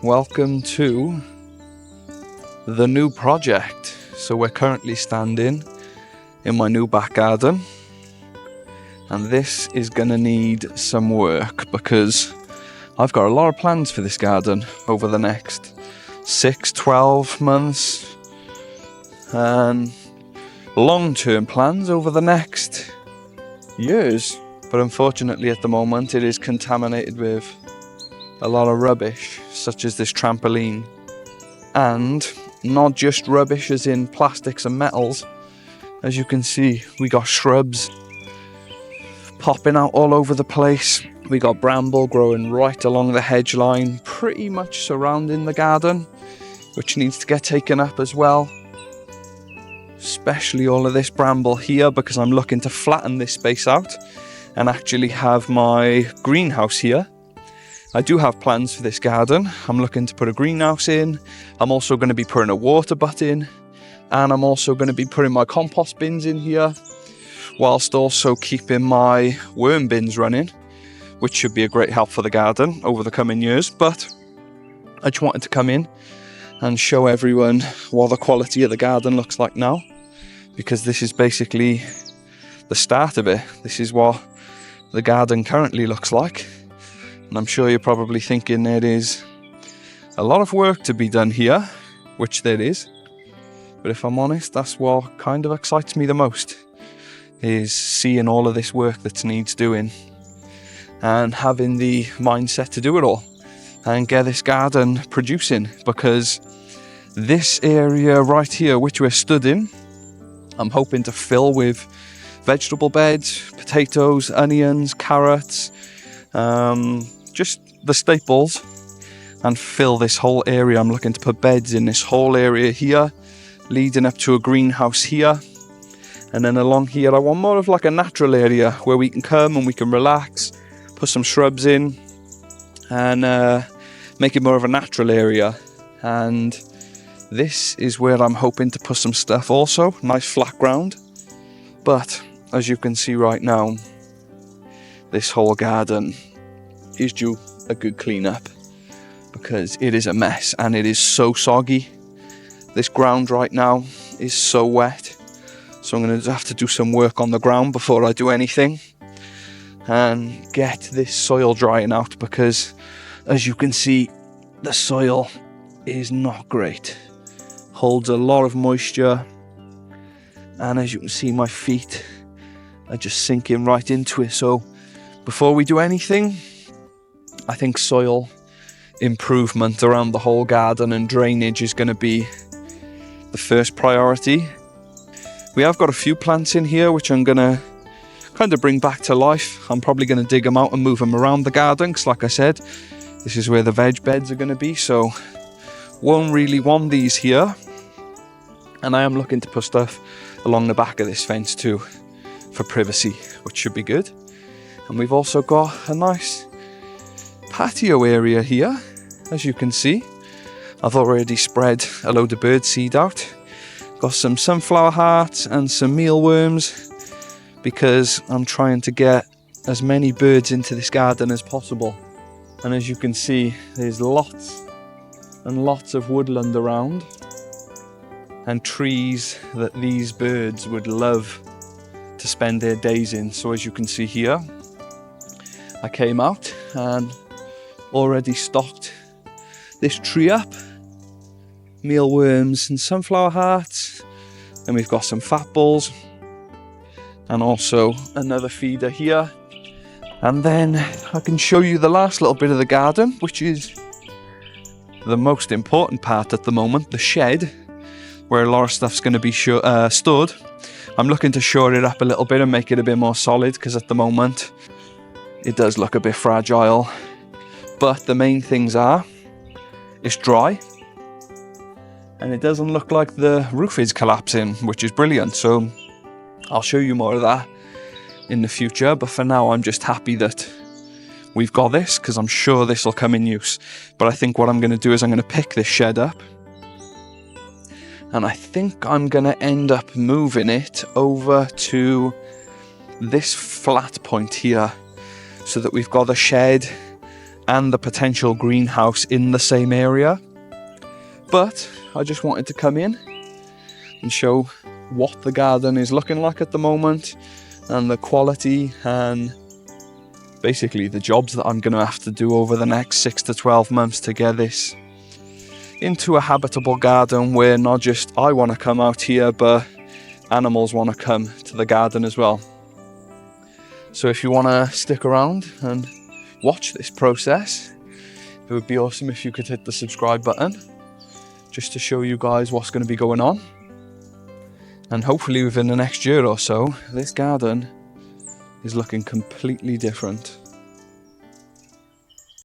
Welcome to the new project. So we're currently standing in my new back garden, and this is gonna need some work because I've got a lot of plans for this garden over the next 6-12 months and long-term plans over the next years. But unfortunately at the moment it is contaminated with a lot of rubbish, such as this trampoline, and not just rubbish as in plastics and metals. As you can see, we got shrubs popping out all over the place. We got bramble growing right along the hedge line, pretty much surrounding the garden, which needs to get taken up as well. Especially all of this bramble here, because I'm looking to flatten this space out and actually have my greenhouse here. I do have plans for this garden. I'm looking to put a greenhouse in. I'm also going to be putting a water butt in, and I'm also going to be putting my compost bins in here, whilst also keeping my worm bins running, which should be a great help for the garden over the coming years. But I just wanted to come in and show everyone what the quality of the garden looks like now, because this is basically the start of it. This is what the garden currently looks like. And I'm sure you're probably thinking there is a lot of work to be done here, which there is. But if I'm honest, that's what kind of excites me the most, is seeing all of this work that needs doing and having the mindset to do it all and get this garden producing. Because this area right here, which we're stood in, I'm hoping to fill with vegetable beds, potatoes, onions, carrots, just the staples, and fill this whole area. I'm looking to put beds in this whole area here, leading up to a greenhouse here. And then along here, I want more of like a natural area where we can come and we can relax, put some shrubs in, and make it more of a natural area. And this is where I'm hoping to put some stuff also, nice flat ground. But as you can see right now, this whole garden is due a good clean up, because it is a mess and it is so soggy. This ground right now is so wet, so I'm going to have to do some work on the ground before I do anything and get this soil drying out, because as you can see, the soil is not great, holds a lot of moisture, and as you can see, my feet are just sinking right into it. So before we do anything, I think soil improvement around the whole garden and drainage is going to be the first priority. We have got a few plants in here which I'm going to kind of bring back to life. I'm probably going to dig them out and move them around the garden, because like I said, this is where the veg beds are going to be, so won't really want these here. And I am looking to put stuff along the back of this fence too, for privacy, which should be good. And we've also got a nice patio area here. As you can see, I've already spread a load of bird seed out. Got some sunflower hearts and some mealworms, because I'm trying to get as many birds into this garden as possible. And as you can see, there's lots and lots of woodland around and trees that these birds would love to spend their days in. So as you can see here, I came out and already stocked this tree up, mealworms and sunflower hearts, and we've got some fat balls and also another feeder here. And then I can show you the last little bit of the garden, which is the most important part at the moment, the shed, where a lot of stuff's going to be stored. I'm looking to shore it up a little bit and make it a bit more solid, because at the moment it does look a bit fragile. But the main things are, it's dry, and it doesn't look like the roof is collapsing, which is brilliant. So I'll show you more of that in the future. But for now, I'm just happy that we've got this, because I'm sure this will come in use. But I think what I'm going to do is I'm going to pick this shed up, and I think I'm going to end up moving it over to this flat point here, so that we've got the shed and the potential greenhouse in the same area. But I just wanted to come in and show what the garden is looking like at the moment, and the quality, and basically the jobs that I'm going to have to do over the next 6 to 12 months to get this into a habitable garden where not just I want to come out here, but animals want to come to the garden as well. So if you want to stick around and watch this process, it would be awesome if you could hit the subscribe button, just to show you guys what's going to be going on. And hopefully within the next year or so, this garden is looking completely different.